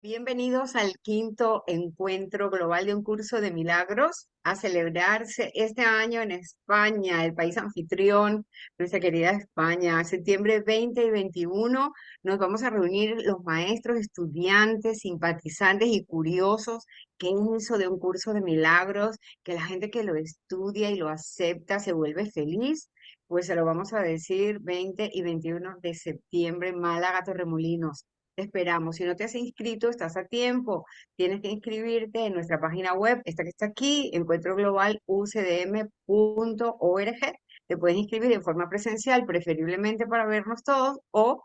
Bienvenidos al quinto encuentro global de un curso de milagros a celebrarse este año en España, el país anfitrión, nuestra querida España. Septiembre 20 y 21 nos vamos a reunir los maestros, estudiantes, simpatizantes y curiosos. ¿Qué es eso de un curso de milagros? Que la gente que lo estudia y lo acepta se vuelve feliz. Pues se lo vamos a decir 20 y 21 de septiembre, Málaga, Torremolinos. Te esperamos. Si no te has inscrito, estás a tiempo. Tienes que inscribirte en nuestra página web, esta que está aquí, encuentroglobalucdm.org. Te puedes inscribir en forma presencial, preferiblemente para vernos todos, o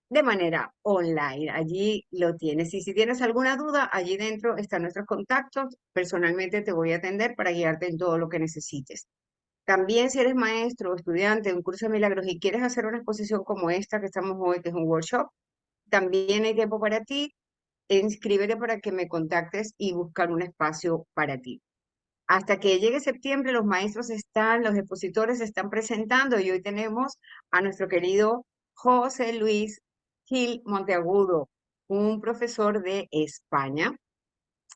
de manera online. Allí lo tienes. Y si tienes alguna duda, allí dentro están nuestros contactos. Personalmente te voy a atender para guiarte en todo lo que necesites. También si eres maestro o estudiante de un curso de milagros y quieres hacer una exposición como esta que estamos hoy, que es un workshop, también hay tiempo para ti. Inscríbete para que me contactes y buscar un espacio para ti. Hasta que llegue septiembre, los expositores se están presentando y hoy tenemos a nuestro querido José Luis Gil Monteagudo, un profesor de España.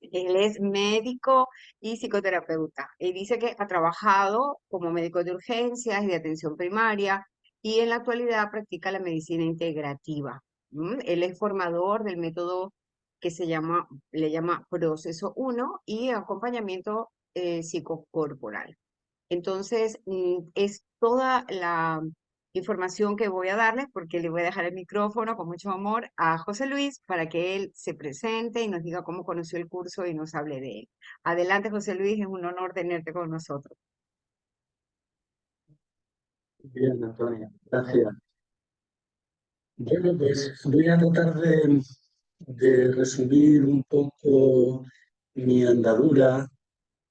Él es médico y psicoterapeuta y dice que ha trabajado como médico de urgencias y de atención primaria y en la actualidad practica la medicina integrativa. Él es formador del método que le llama Proceso uno y acompañamiento psicocorporal. Entonces, es toda la información que voy a darles, porque le voy a dejar el micrófono con mucho amor a José Luis para que él se presente y nos diga cómo conoció el curso y nos hable de él. Adelante, José Luis, es un honor tenerte con nosotros. Bien, Antonio, gracias. Bueno, pues voy a tratar de resumir un poco mi andadura,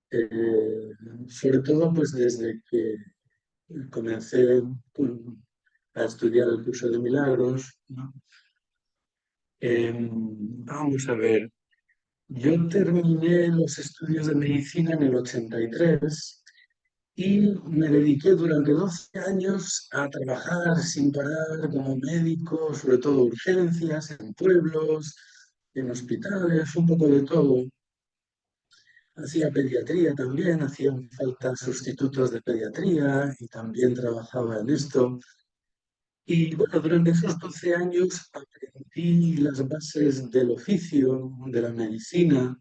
eh, sobre todo pues desde que comencé a estudiar el curso de milagros, ¿no? Vamos a ver, yo terminé los estudios de medicina en el 83 y me dediqué durante 12 años a trabajar sin parar como médico, sobre todo urgencias, en pueblos, en hospitales, un poco de todo. Hacía pediatría también, hacían falta sustitutos de pediatría y también trabajaba en esto. Y bueno, durante esos 12 años aprendí las bases del oficio, de la medicina,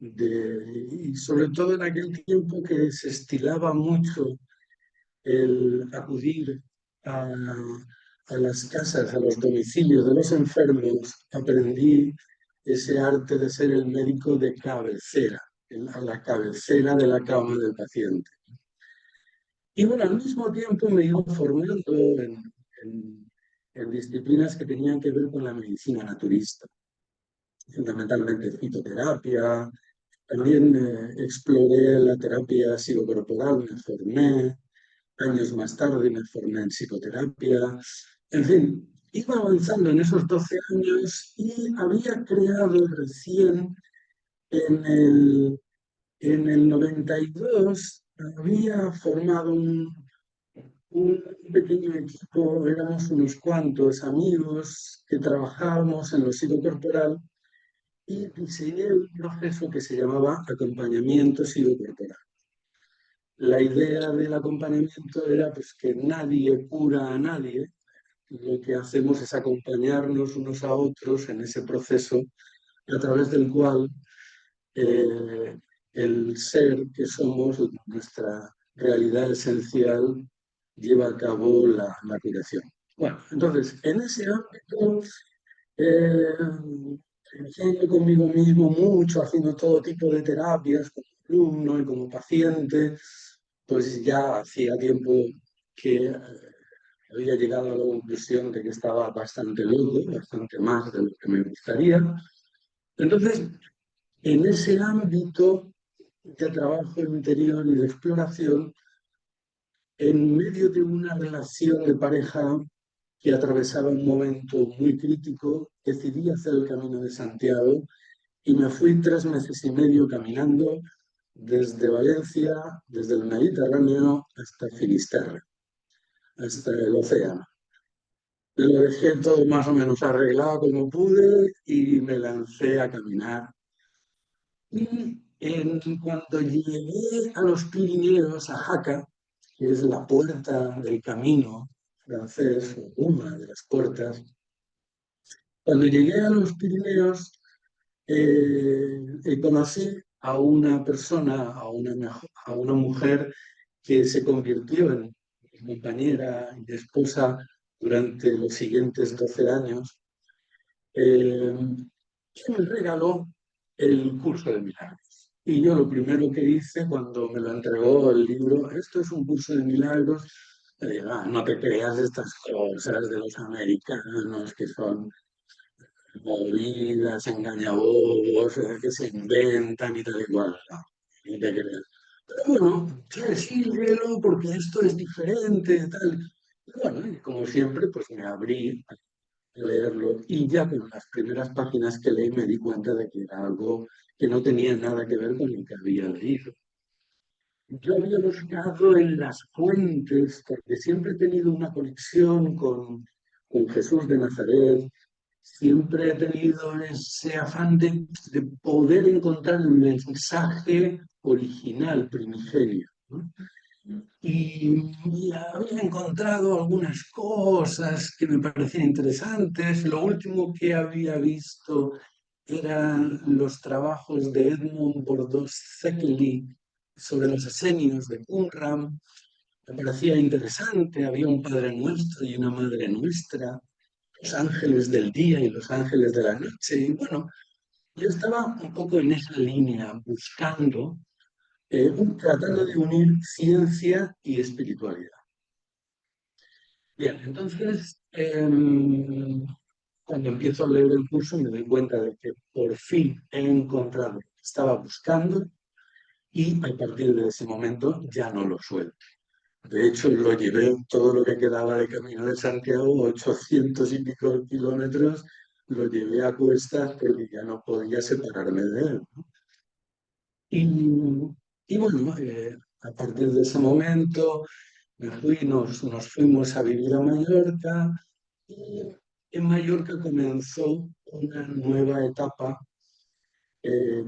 y sobre todo en aquel tiempo que se estilaba mucho el acudir a, a las casas, a los domicilios de los enfermos, aprendí ese arte de ser el médico de cabecera, a la cabecera de la cama del paciente. Y bueno, al mismo tiempo me iba formando en, en disciplinas que tenían que ver con la medicina naturista, fundamentalmente fitoterapia. También exploré la terapia psicocorporal, me formé. Años más tarde me formé en psicoterapia. En fin, iba avanzando en esos 12 años y había creado recién en el 92, había formado un pequeño equipo, éramos unos cuantos amigos que trabajábamos en lo psicocorporal y diseñé un proceso que se llamaba acompañamiento psicocorporal. La idea del acompañamiento era pues, que nadie cura a nadie. Lo que hacemos es acompañarnos unos a otros en ese proceso a través del cual eh, el ser que somos, nuestra realidad esencial, lleva a cabo la curación. Bueno, entonces, en ese ámbito, trabajando conmigo mismo mucho, haciendo todo tipo de terapias como alumno y como paciente, pues ya hacía tiempo que había llegado a la conclusión de que estaba bastante loco, bastante más de lo que me gustaría. Entonces, en ese ámbito de trabajo interior y de exploración, en medio de una relación de pareja que atravesaba un momento muy crítico, decidí hacer el Camino de Santiago y me fui 3 meses y medio caminando desde Valencia, desde el Mediterráneo hasta Finisterre, hasta el océano. Lo dejé todo más o menos arreglado como pude y me lancé a caminar. Y cuando llegué a los Pirineos, a Jaca, que es la puerta del camino francés, o una de las puertas, cuando llegué a los Pirineos, conocí a una persona, a una mujer que se convirtió en mi compañera y esposa durante los siguientes 12 años, eh, que me regaló el curso de milagros. Y yo lo primero que hice cuando me lo entregó el libro, esto es un curso de milagros, le digo, "Ah, no te creas estas cosas de los americanos que son movidas, engañabobos, que se inventan y tal y cual. No, ni te creas. Pero bueno, sí, léelo porque esto es diferente, tal. Y bueno, y como siempre, pues me abrí a leerlo y ya con las primeras páginas que leí me di cuenta de que era algo que no tenía nada que ver con lo que había leído. Yo había buscado en las fuentes, porque siempre he tenido una conexión con Jesús de Nazaret, siempre he tenido ese afán de poder encontrar el mensaje original, primigenio, ¿no? Y había encontrado algunas cosas que me parecían interesantes. Lo último que había visto eran los trabajos de Edmund Bordos Szekely sobre los esenios de Qumran. Me parecía interesante. Había un Padre Nuestro y una Madre Nuestra, los ángeles del día y los ángeles de la noche. Y bueno, yo estaba un poco en esa línea, buscando, tratando de unir ciencia y espiritualidad. Bien, entonces, cuando empiezo a leer el curso me doy cuenta de que por fin he encontrado lo que estaba buscando y a partir de ese momento ya no lo suelto. De hecho, lo llevé todo lo que quedaba de Camino de Santiago, 800 y pico kilómetros, lo llevé a cuestas porque ya no podía separarme de él. Y, y bueno, a partir de ese momento nos fuimos a vivir a Mallorca y en Mallorca comenzó una nueva etapa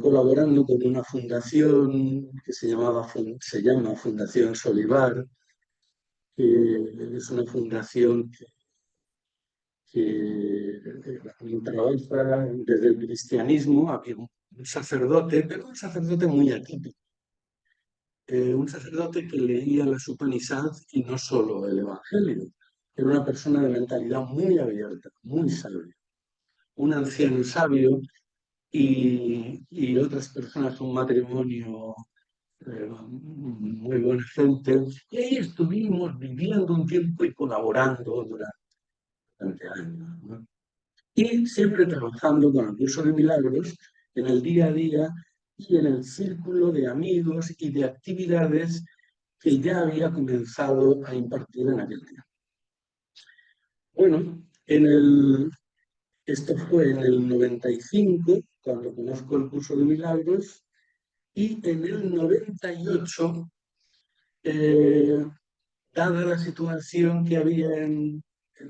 colaborando con una fundación que se llama Fundación Solivar, que es una fundación que trabaja desde el cristianismo. Había un sacerdote, pero un sacerdote muy atípico, un sacerdote que leía las Upanishads y no solo el Evangelio. Era una persona de mentalidad muy abierta, muy sabia, un anciano sabio y otras personas, un matrimonio muy buena gente. Y ahí estuvimos viviendo un tiempo y colaborando durante años, ¿no? Y siempre trabajando con el curso de milagros en el día a día y en el círculo de amigos y de actividades que ya había comenzado a impartir en aquel tiempo. Bueno, esto fue en el 95, cuando conozco el curso de milagros, y en el 98, eh, dada la situación que había en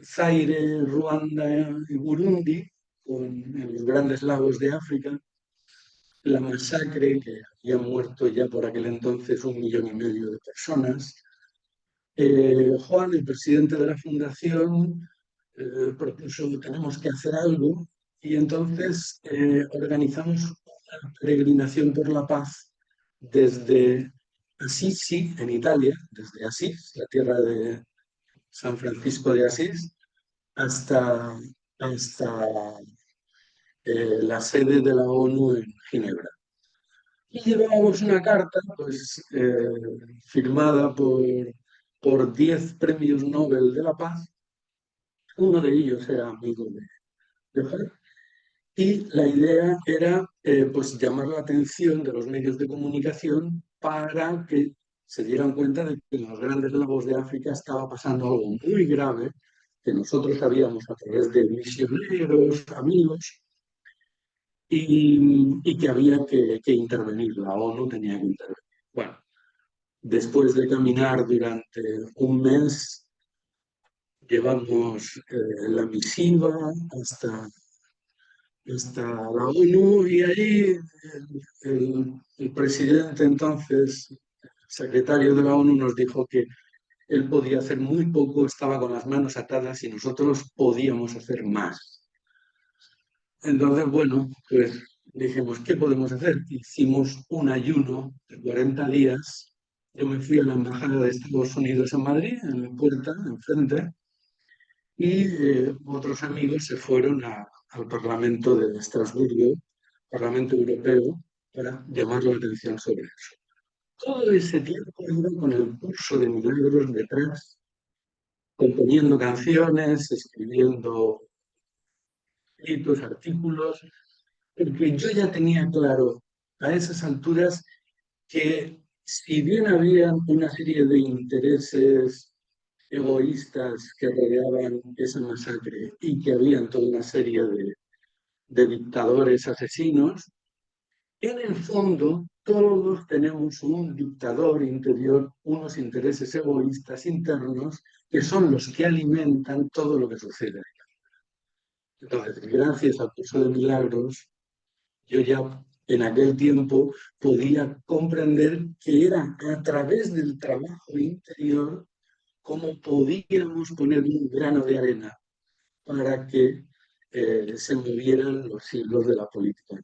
Zaire, Ruanda y Burundi, en los grandes lagos de África, la masacre que habían muerto ya por aquel entonces 1,5 millones de personas. Juan, el presidente de la fundación, propuso tenemos que hacer algo y entonces organizamos una peregrinación por la paz desde Assisi, en Italia, desde Asís, la tierra de San Francisco de Asís, hasta la sede de la ONU en Ginebra. Y llevábamos una carta pues, firmada por 10 premios Nobel de la Paz. Uno de ellos era amigo de Jorge. Y la idea era pues, llamar la atención de los medios de comunicación para que se dieran cuenta de que en los grandes lagos de África estaba pasando algo muy grave, que nosotros sabíamos a través de misioneros, amigos, y que había que intervenir, la ONU tenía que intervenir. Bueno, después de caminar durante un mes, llevamos la misiva hasta, hasta la ONU y ahí el presidente entonces, secretario de la ONU, nos dijo que él podía hacer muy poco, estaba con las manos atadas y nosotros podíamos hacer más. Entonces, bueno, pues dijimos, ¿qué podemos hacer? Hicimos un ayuno de 40 días. Yo me fui a la Embajada de Estados Unidos en Madrid, en la puerta, enfrente, y otros amigos se fueron al Parlamento de Estrasburgo, Parlamento Europeo, para llamar la atención sobre eso. Todo ese tiempo iba con el curso de milagros detrás, componiendo canciones, escribiendo escritos, artículos, porque yo ya tenía claro a esas alturas que si bien había una serie de intereses egoístas que rodeaban esa masacre y que habían toda una serie de dictadores asesinos, en el fondo todos tenemos un dictador interior, unos intereses egoístas internos que son los que alimentan todo lo que sucede. Entonces, gracias al curso de milagros, yo ya en aquel tiempo podía comprender que era a través del trabajo interior cómo podíamos poner un grano de arena para que se movieran los hilos de la política.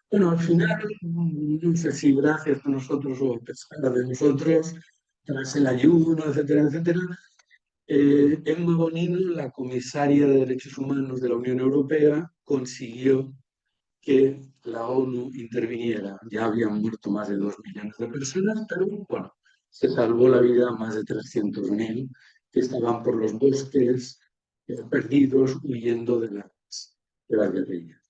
Bueno, al final, no sé si gracias a nosotros o a pesar de nosotros, tras el ayuno, etcétera, etcétera, Emma Bonino, la comisaria de Derechos Humanos de la Unión Europea, consiguió que la ONU interviniera. Ya habían muerto más de 2 millones de personas, pero bueno, se salvó la vida a más de 300.000 que estaban por los bosques perdidos huyendo de las guerrillas.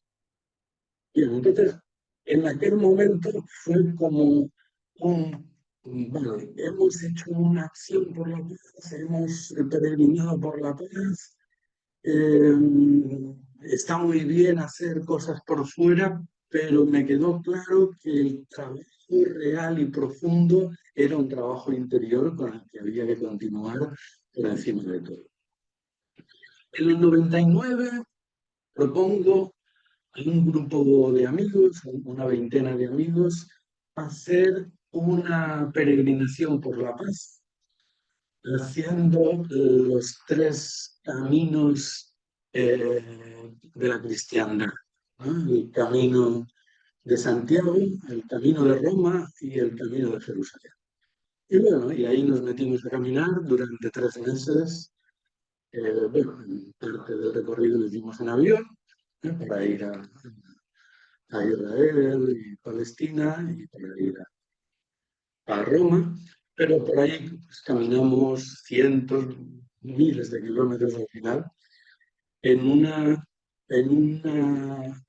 Y entonces, en aquel momento fue como vale, hemos hecho una acción por la paz, hemos peregrinado por la paz, eh, está muy bien hacer cosas por fuera, pero me quedó claro que el trabajo real y profundo era un trabajo interior con el que había que continuar por encima de todo. En el 99 propongo a un grupo de amigos, una veintena de amigos, hacer una peregrinación por la paz haciendo los 3 caminos de la cristiandad, ¿no? El camino de Santiago, el camino de Roma y el camino de Jerusalén. Y bueno, y ahí nos metimos a caminar durante 3 meses. Bueno, parte del recorrido lo hicimos en avión, para ir a Israel y Palestina y para ir a Roma, pero por ahí pues, caminamos cientos, miles de kilómetros al final en una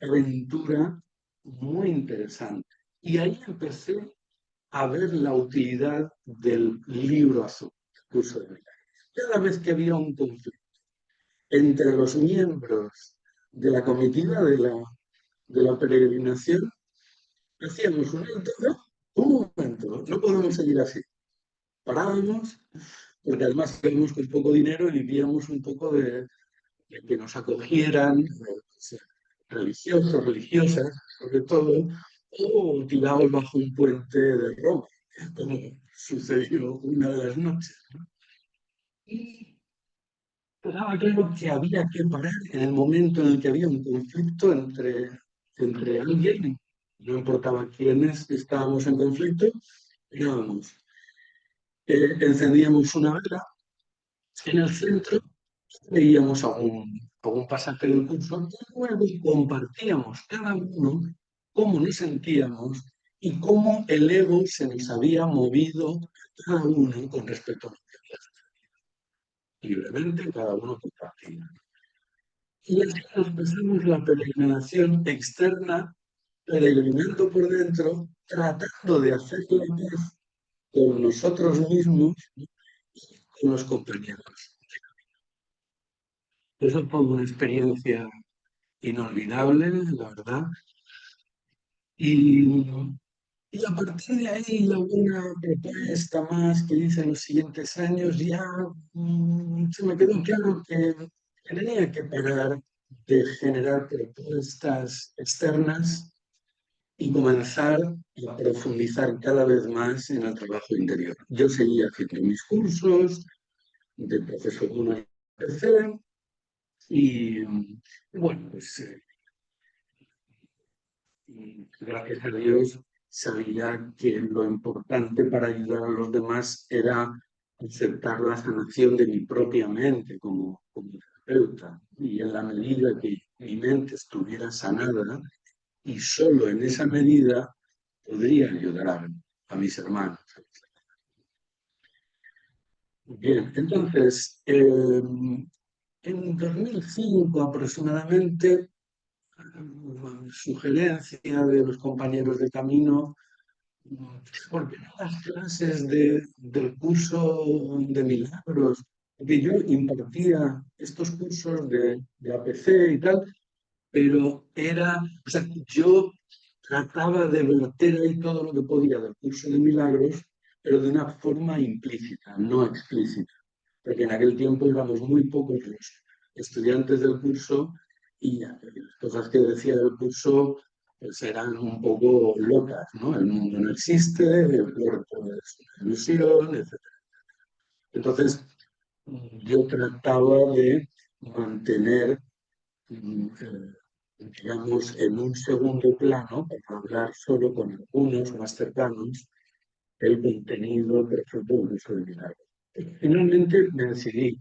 aventura muy interesante. Y ahí empecé a ver la utilidad del libro azul, el curso de milagros. Cada vez que había un conflicto entre los miembros de la comitiva de la peregrinación, hacíamos un alto, ¿no? Un momento, no podemos seguir así. Parábamos, porque además teníamos con poco dinero y vivíamos un poco de que nos acogieran, religiosos, religiosas, sobre todo, o tirados bajo un puente de Roma, como sucedió una de las noches. Y quedaba claro que había que parar en el momento en el que había un conflicto entre alguien, no importaba quiénes estábamos en conflicto, parábamos. Encendíamos una vela en el centro, veíamos algún pasaje del curso y luego compartíamos cada uno cómo nos sentíamos y cómo el ego se nos había movido cada uno con respecto a lo que había sucedido. Libremente, cada uno compartía. Y así empezamos la peregrinación externa, peregrinando por dentro, tratando de hacer la paz con nosotros mismos y con los compañeros. Eso fue una experiencia inolvidable, la verdad. Y Y a partir de ahí, alguna propuesta más que hice en los siguientes años, ya se me quedó claro que tenía que parar de generar propuestas externas y comenzar a profundizar cada vez más en el trabajo interior. Yo seguía haciendo mis cursos de profesor 1 y tercero y, bueno, pues gracias a Dios sabía que lo importante para ayudar a los demás era aceptar la sanación de mi propia mente como terapeuta. Y en la medida que mi mente estuviera sanada, y solo en esa medida podría ayudar a mis hermanos. Bien, entonces, en 2005 aproximadamente, sugerencia de los compañeros de camino, ¿por qué no las clases del curso de milagros? Porque yo impartía estos cursos de APC y tal, pero o sea, yo trataba de verter ahí todo lo que podía del curso de milagros, pero de una forma implícita, no explícita, porque en aquel tiempo éramos muy pocos los estudiantes del curso y las cosas que decía del curso pues eran un poco locas, ¿no? El mundo no existe, el cuerpo es una ilusión, etc. Entonces, yo trataba de mantener digamos, en un segundo plano, para hablar solo con algunos más cercanos, el contenido perfecto de su milagro. Finalmente me decidí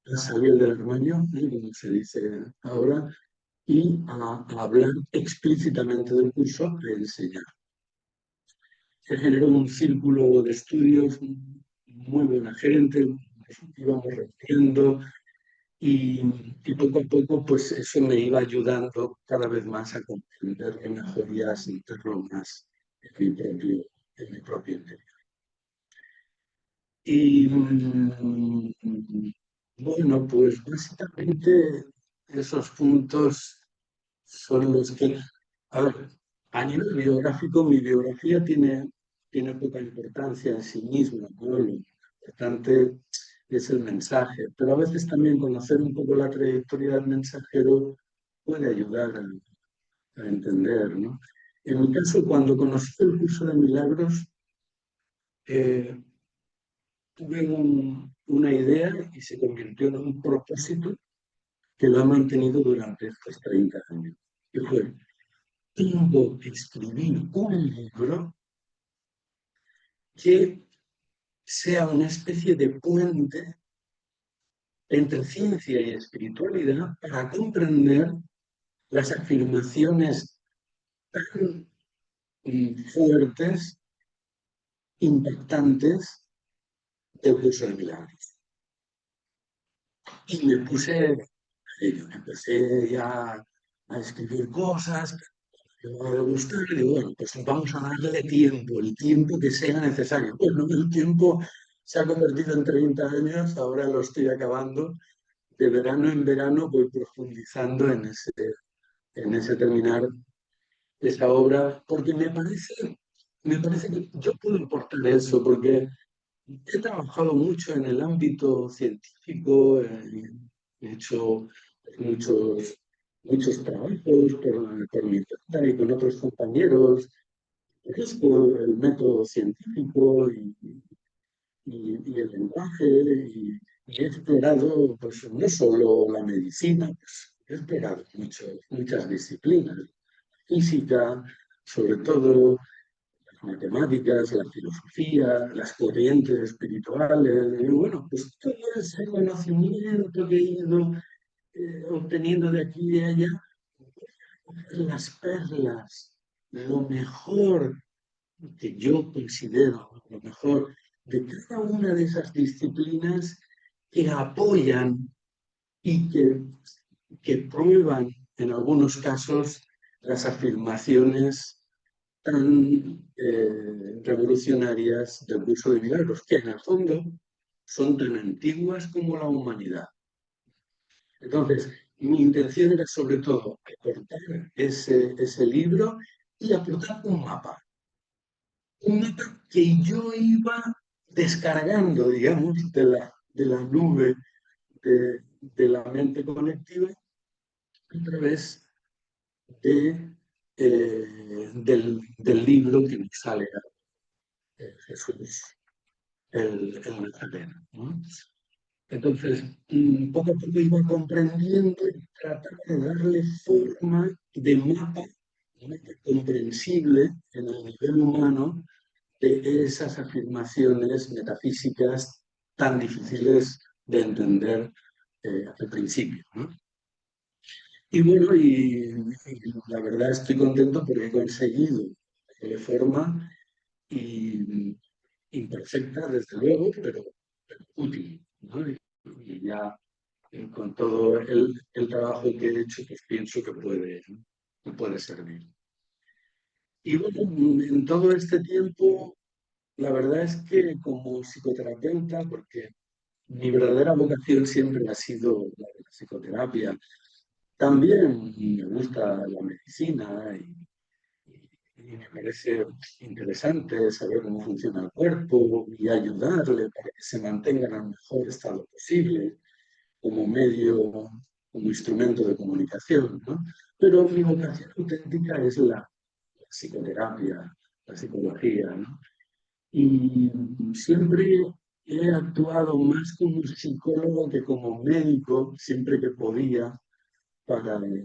a salir del armario, como se dice ahora, y a hablar explícitamente del curso, a enseñar. Se generó un círculo de estudios, muy buena gente, íbamos reuniendo, y, y poco a poco, pues eso me iba ayudando cada vez más a comprender que me podía sentirlo más en mi propio interior. Y bueno, pues básicamente esos puntos son los que, a ver, a nivel biográfico, mi biografía tiene poca importancia en sí misma, ¿no? Lo importante es el mensaje, pero a veces también conocer un poco la trayectoria del mensajero puede ayudar a entender, ¿no? En mi caso, cuando conocí el curso de milagros, eh, tuve una idea y se convirtió en un propósito que lo ha mantenido durante estos 30 años. Que fue, tengo que escribir un libro que sea una especie de puente entre ciencia y espiritualidad para comprender las afirmaciones tan fuertes, impactantes del curso de milagros. Y me puse a ello, empecé ya a escribir cosas, que me va a gustar, y digo, bueno, pues vamos a darle tiempo, el tiempo que sea necesario. Bueno, el tiempo se ha convertido en 30 años, ahora lo estoy acabando. De verano en verano voy profundizando en ese terminar esa obra, porque me parece que yo puedo aportar eso, porque he trabajado mucho en el ámbito científico, he hecho muchos, muchos trabajos por mi cuenta y con otros compañeros, por el método científico y el lenguaje, y he explorado pues, no solo la medicina, pues, he explorado muchas disciplinas, física, sobre todo las matemáticas, la filosofía, las corrientes espirituales, y bueno, pues todo ese conocimiento que he ido obteniendo de aquí y de allá, las perlas, lo mejor que yo considero, lo mejor de cada una de esas disciplinas que apoyan y que prueban en algunos casos las afirmaciones tan revolucionarias del curso de milagros, que en el fondo son tan antiguas como la humanidad. Entonces, mi intención era sobre todo aportar ese libro y aportar un mapa. un mapa que yo iba descargando, digamos, de la nube de la mente colectiva a través del libro que me sale Jesús, el Nazareno, ¿no? Entonces, poco a poco iba comprendiendo y trataba de darle forma de mapa comprensible en el nivel humano de esas afirmaciones metafísicas tan difíciles de entender al principio, ¿no? Y bueno, y la verdad estoy contento porque he conseguido darle forma y imperfecta, desde luego, pero útil, ¿no? Y ya con todo el trabajo que he hecho, pues pienso que puede servir. Y bueno, en todo este tiempo, la verdad es que como psicoterapeuta, porque mi verdadera vocación siempre ha sido la de la psicoterapia, también me gusta la medicina y me parece interesante saber cómo funciona el cuerpo y ayudarle para que se mantenga en el mejor estado posible como medio, como instrumento de comunicación, ¿no? Pero mi vocación auténtica es la psicoterapia, la psicología, ¿no? Y siempre he actuado más como psicólogo que como médico, siempre que podía,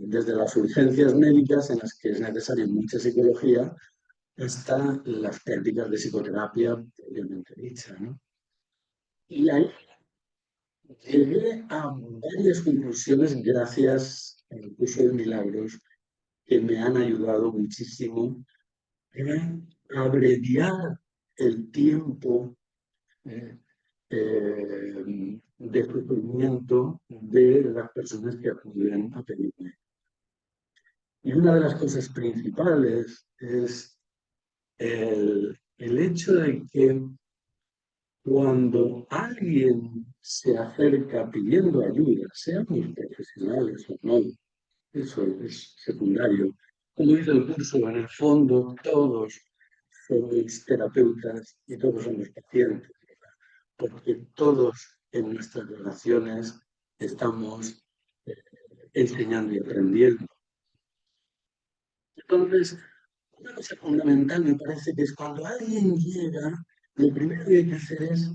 desde las urgencias médicas en las que es necesaria mucha psicología, hasta las prácticas de psicoterapia propiamente dicha, ¿no? Y ahí llegué a varias conclusiones gracias al curso de milagros que me han ayudado muchísimo a abreviar el tiempo eh, de sufrimiento de las personas que acuden a pedirme. Y una de las cosas principales es el hecho de que cuando alguien se acerca pidiendo ayuda, seamos profesionales o no, eso es secundario. Como dice el curso, en el fondo todos somos terapeutas y todos somos pacientes, porque todos en nuestras relaciones estamos enseñando y aprendiendo. Entonces, una cosa fundamental me parece que es cuando alguien llega, lo primero que hay que hacer es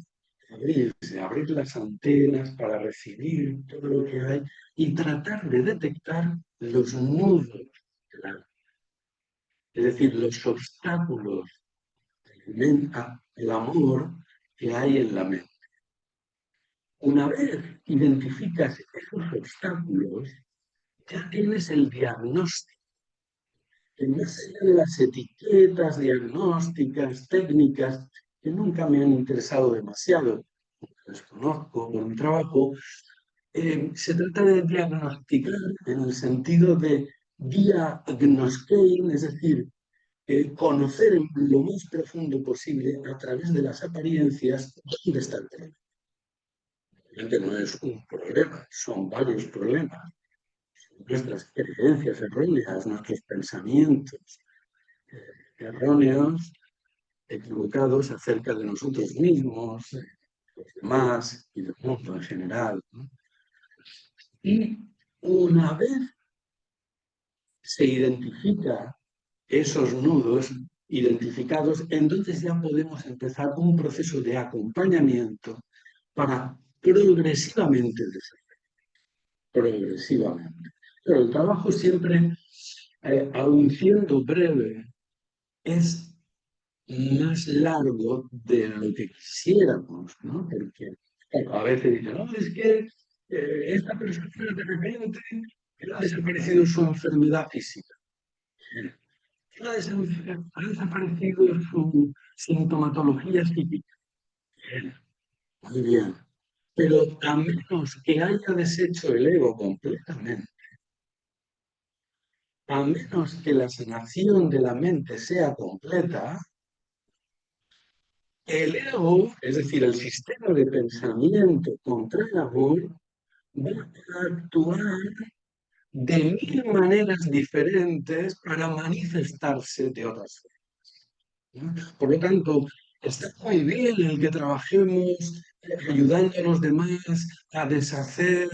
abrirse, abrir las antenas para recibir todo lo que hay y tratar de detectar los nudos, es decir, los obstáculos el amor que hay en la mente. Una vez identificas esos obstáculos, ya tienes el diagnóstico. Que más allá de las etiquetas diagnósticas, técnicas, que nunca me han interesado demasiado, las conozco por mi trabajo, se trata de diagnosticar en el sentido de diagnoskein, es decir, conocer en lo más profundo posible, a través de las apariencias, dónde está el problema. Realmente no es un problema, son varios problemas. Nuestras creencias erróneas, nuestros pensamientos erróneos, equivocados acerca de nosotros mismos, de los demás y del mundo en general, ¿no? Y una vez se identifica esos nudos identificados, entonces ya podemos empezar un proceso de acompañamiento para progresivamente progresivamente. Pero el trabajo siempre, aun siendo breve, es más largo de lo que quisiéramos, ¿no? Porque a veces dicen, no, es que esta persona de repente ha desaparecido su enfermedad física, ha desaparecido su sintomatología psíquica. Muy bien. Pero a menos que haya deshecho el ego completamente, a menos que la sanación de la mente sea completa, el ego, es decir, el sistema de pensamiento contra el amor, va a actuar de mil maneras diferentes para manifestarse de otras formas. ¿no? Por lo tanto, está muy bien el que trabajemos ayudando a los demás a deshacer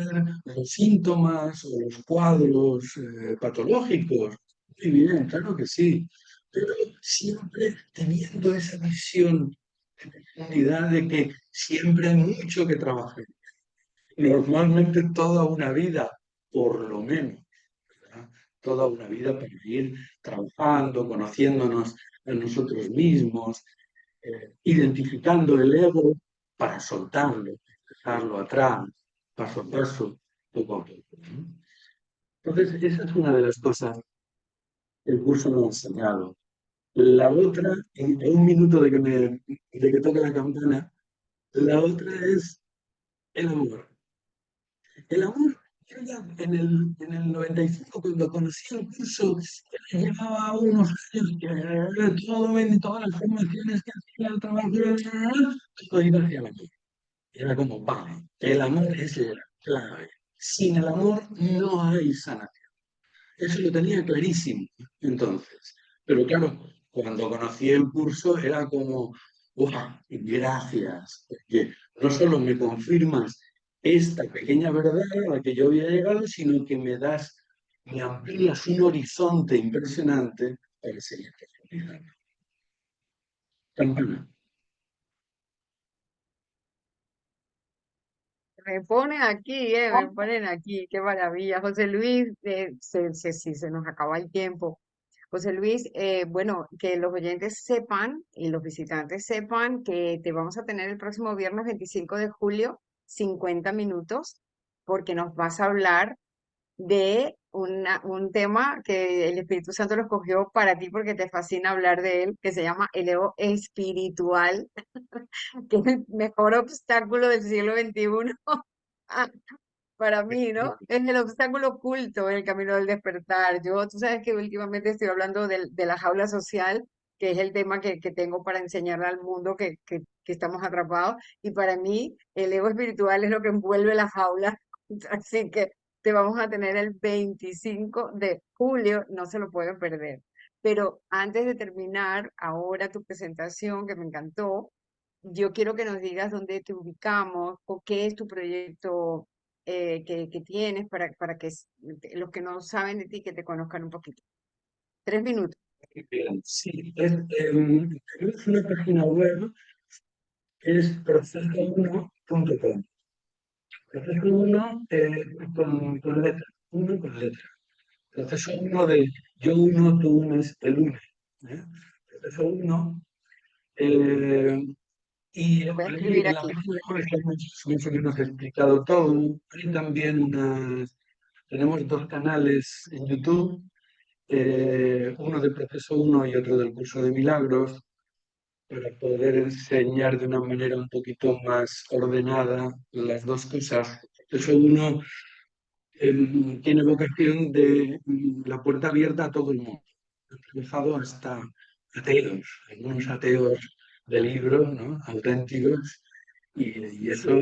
los síntomas o los cuadros patológicos. Muy bien, claro que sí, pero siempre teniendo esa visión unidad de que siempre hay mucho que trabajar. Normalmente toda una vida, por lo menos, ¿verdad? Toda una vida para ir trabajando, conociéndonos a nosotros mismos, identificando el ego para soltarlo, dejarlo atrás, paso a paso, poco a poco, ¿no? Entonces, esa es una de las cosas que el curso me ha enseñado. La otra, en un minuto de que toque la campana, la otra es el amor. El amor, yo ya en el 95, cuando conocí el curso, llevaba unos años que todas las formaciones que hacía, el trabajo, todo iba hacia el amor. Era como, vale, el amor es la clave. Sin el amor no hay sanación. Eso lo tenía clarísimo entonces. Pero claro, cuando conocí el curso era como, ¡guau! Gracias, porque no solo me confirmas esta pequeña verdad a la que yo había llegado, sino que me amplías un horizonte impresionante para seguir profundizando. Campana. Me ponen aquí, me ponen aquí, qué maravilla. José Luis, sí, se nos acaba el tiempo. José Luis, bueno, que los oyentes sepan y los visitantes sepan que te vamos a tener el próximo viernes 25 de julio, 50 minutos, porque nos vas a hablar de un tema que el Espíritu Santo lo escogió para ti porque te fascina hablar de él, que se llama el ego espiritual, que es el mejor obstáculo del siglo XXI. Para mí, ¿no? Es el obstáculo oculto en el camino del despertar. Yo, tú sabes que últimamente estoy hablando de la jaula social, que es el tema que tengo para enseñarle al mundo que estamos atrapados. Y para mí, el ego espiritual es lo que envuelve la jaula. Así que te vamos a tener el 25 de julio, no se lo pueden perder. Pero antes de terminar ahora tu presentación, que me encantó, yo quiero que nos digas dónde te ubicamos o qué es tu proyecto que tienes para que los que no saben de ti que te conozcan un poquito. 3 minutos. Bien, sí, tenemos una página web que es proceso1.com. Proceso 1 con letra, uno con letra. Proceso uno de yo uno, tú unes, el une. ¿Eh? Proceso uno. eh, y Lo voy a ahí escribir en la aquí. página web está más o menos explicado todo. Hay también tenemos dos canales en YouTube, uno de Proceso uno y otro del Curso de Milagros, para poder enseñar de una manera un poquito más ordenada las dos cosas. Proceso uno tiene vocación de la puerta abierta a todo el mundo. He dejado hasta ateos, algunos ateos de libros, ¿no? Auténticos, y eso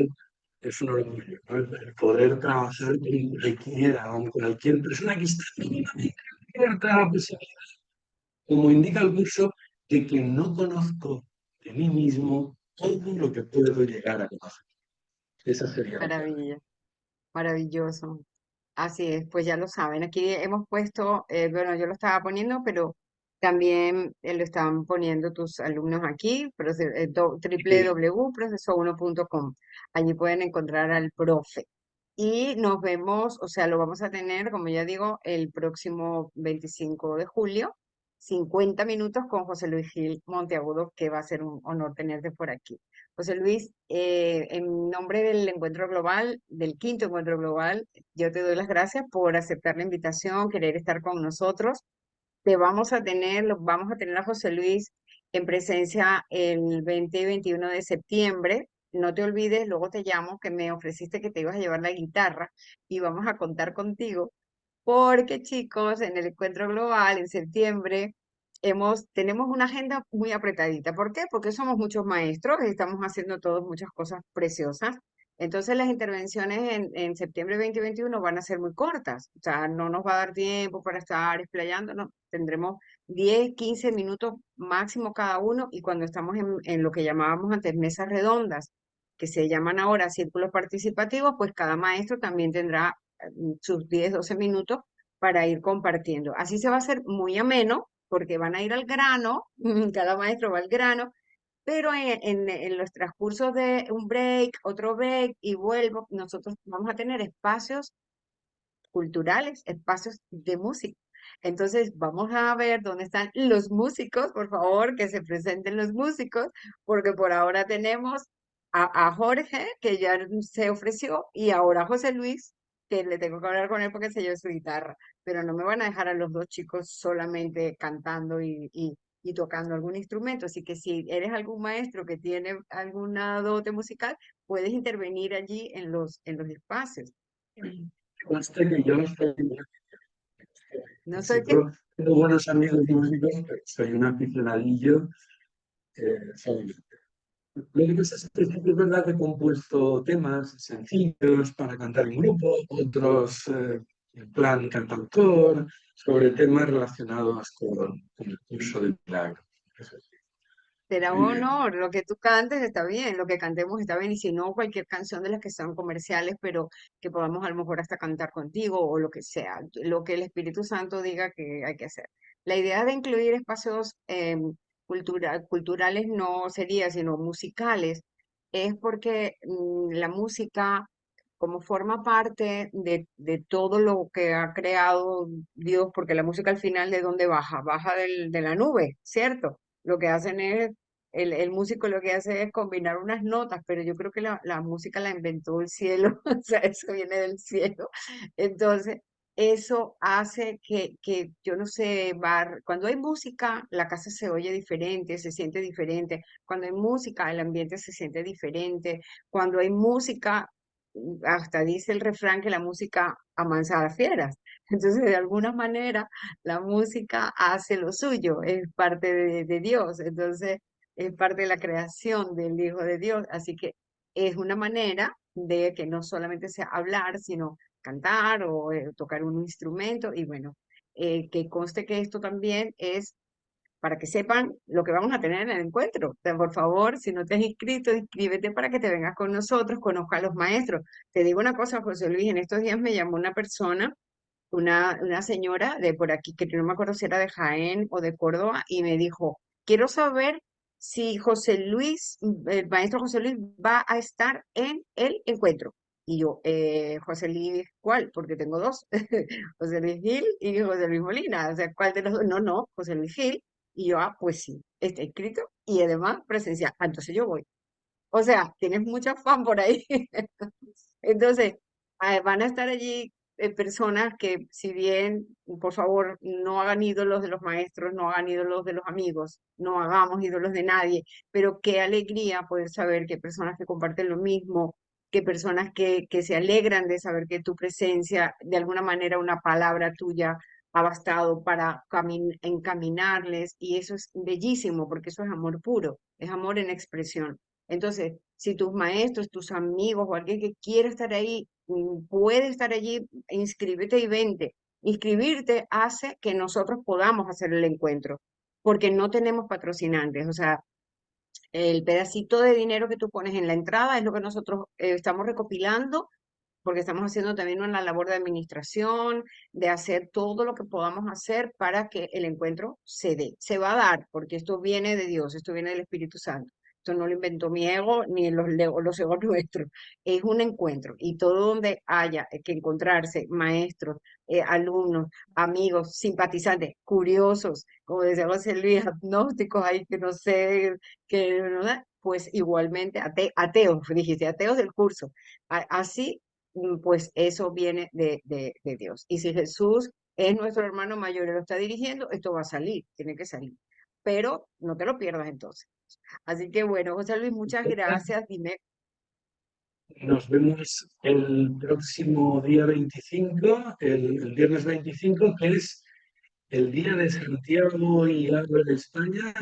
es un orgullo, ¿no? El poder trabajar con cualquiera, con cualquier persona que está mínimamente abierta a la posibilidad, como indica el curso, de que no conozco de mí mismo todo lo que puedo llegar a conocer. Esa sería la clave. Maravilla, maravilloso. Así es, pues ya lo saben. Aquí hemos puesto, bueno, yo lo estaba poniendo, pero también lo estaban poniendo tus alumnos aquí, www.proceso1.com. Allí pueden encontrar al profe. Y nos vemos, o sea, lo vamos a tener, como ya digo, el próximo 25 de julio, 50 minutos con José Luis Gil Monteagudo, que va a ser un honor tenerte por aquí. José Luis, en nombre del encuentro global, del quinto encuentro global, yo te doy las gracias por aceptar la invitación, querer estar con nosotros. Vamos a tener a José Luis en presencia el 20 y 21 de septiembre. No te olvides, luego te llamo, que me ofreciste que te ibas a llevar la guitarra y vamos a contar contigo, porque chicos, en el encuentro global en septiembre tenemos una agenda muy apretadita. ¿Por qué? Porque somos muchos maestros y estamos haciendo todos muchas cosas preciosas. Entonces las intervenciones en septiembre 2021 van a ser muy cortas, o sea, no nos va a dar tiempo para estar explayándonos, tendremos 10, 15 minutos máximo cada uno y cuando estamos en lo que llamábamos antes mesas redondas, que se llaman ahora círculos participativos, pues cada maestro también tendrá sus 10, 12 minutos para ir compartiendo. Así se va a hacer muy ameno porque van a ir al grano, cada maestro va al grano, pero en los transcursos de un break, otro break y vuelvo, nosotros vamos a tener espacios culturales, espacios de música. Entonces, vamos a ver dónde están los músicos, por favor, que se presenten los músicos, porque por ahora tenemos a Jorge, que ya se ofreció, y ahora a José Luis, que le tengo que hablar con él porque se lleva su guitarra, pero no me van a dejar a los dos chicos solamente cantando y tocando algún instrumento. Así que si eres algún maestro que tiene alguna dote musical, puedes intervenir allí en los espacios. Conste que yo soy, No sé qué. músico, tengo buenos amigos músicos, pero soy un aficionadillo. Soy Lo que pasa es que sí que es verdad que he compuesto temas sencillos para cantar en grupo, otros en plan cantautor, sobre temas relacionados con el curso del milagro. Eso sí, Será un muy bien. honor, lo que tú cantes está bien, lo que cantemos está bien, y si no, cualquier canción de las que son comerciales, pero que podamos a lo mejor hasta cantar contigo o lo que sea, lo que el Espíritu Santo diga que hay que hacer. La idea de incluir espacios culturales no sería, sino musicales, es porque la música, como forma parte de todo lo que ha creado Dios, porque la música al final ¿de dónde baja? Baja de la nube, ¿cierto? Lo que hacen es el músico lo que hace es combinar unas notas, pero yo creo que la música la inventó el cielo, o sea, eso viene del cielo. Entonces, eso hace yo no sé, cuando hay música, la casa se oye diferente, se siente diferente. Cuando hay música, el ambiente se siente diferente. Cuando hay música, hasta dice el refrán que la música amansa a las fieras. Entonces, de alguna manera, la música hace lo suyo, es parte de Dios. Entonces, es parte de la creación del Hijo de Dios, así que es una manera de que no solamente sea hablar, sino cantar o tocar un instrumento y bueno, que conste que esto también es para que sepan lo que vamos a tener en el encuentro. O sea, por favor, si no te has inscrito, inscríbete para que te vengas con nosotros, conozca a los maestros. Te digo una cosa, José Luis, en estos días me llamó una persona, una señora de por aquí, que no me acuerdo si era de Jaén o de Córdoba, y me dijo, quiero saber si José Luis, el maestro José Luis va a estar en el encuentro. Y yo, José Luis, ¿cuál? Porque tengo dos, José Luis Gil y José Luis Molina. O sea, ¿cuál de los dos? No, no, José Luis Gil. Y yo, ah, pues sí, está escrito y además presencial. Ah, entonces yo voy. O sea, tienes mucha fan por ahí. Entonces, van a estar allí personas que, si bien, por favor, no hagan ídolos de los maestros, no hagan ídolos de los amigos, no hagamos ídolos de nadie, pero qué alegría poder saber que hay personas que comparten lo mismo, que personas que se alegran de saber que tu presencia, de alguna manera, una palabra tuya ha bastado para encaminarles, y eso es bellísimo, porque eso es amor puro, es amor en expresión. Entonces, si tus maestros, tus amigos o alguien que quiera estar ahí puede estar allí, inscríbete y vente. Inscribirte hace que nosotros podamos hacer el encuentro, porque no tenemos patrocinantes. O sea, el pedacito de dinero que tú pones en la entrada es lo que nosotros estamos recopilando, porque estamos haciendo también una labor de administración, de hacer todo lo que podamos hacer para que el encuentro se dé. Se va a dar, porque esto viene de Dios, esto viene del Espíritu Santo. Esto no lo inventó mi ego ni los egos nuestros. Es un encuentro y todo donde haya que encontrarse maestros, alumnos, amigos, simpatizantes, curiosos, como decía José Luis, agnósticos ahí que no sé, que no, pues igualmente ateos, dijiste, ateos del curso. Así pues eso viene de Dios. Y si Jesús es nuestro hermano mayor y lo está dirigiendo, esto va a salir, tiene que salir. Pero no te lo pierdas entonces. Así que bueno, José Luis, muchas gracias. Dime, Nos vemos el próximo día 25, el viernes 25, que es el día de Santiago y Alba de España,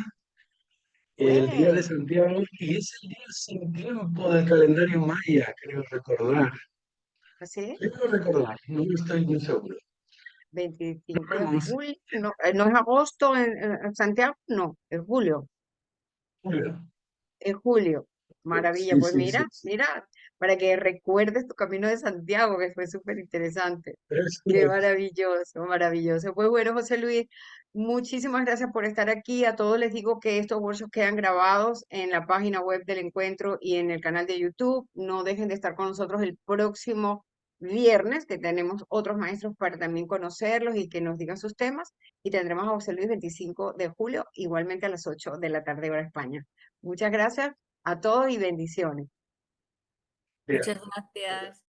el Día de Fue, Santiago, y es el día sin tiempo del calendario maya, creo recordar. ¿así? Creo recordar, no estoy muy seguro. 25 de Vamos, julio, no, no es agosto en Santiago, no, es julio. julio. En julio. Maravilla. Sí, Pues sí, sí, mira, sí. mira, para que recuerdes tu camino de Santiago, que fue súper interesante. Es Qué correcto. maravilloso, maravilloso. Pues bueno, José Luis, muchísimas gracias por estar aquí. A todos les digo que estos workshops quedan grabados en la página web del encuentro y en el canal de YouTube. No dejen de estar con nosotros el próximo viernes, que tenemos otros maestros para también conocerlos y que nos digan sus temas. Y tendremos a José Luis 25 de julio, igualmente a las 8 de la tarde, hora España. Muchas gracias a todos y bendiciones. Bien. Muchas gracias.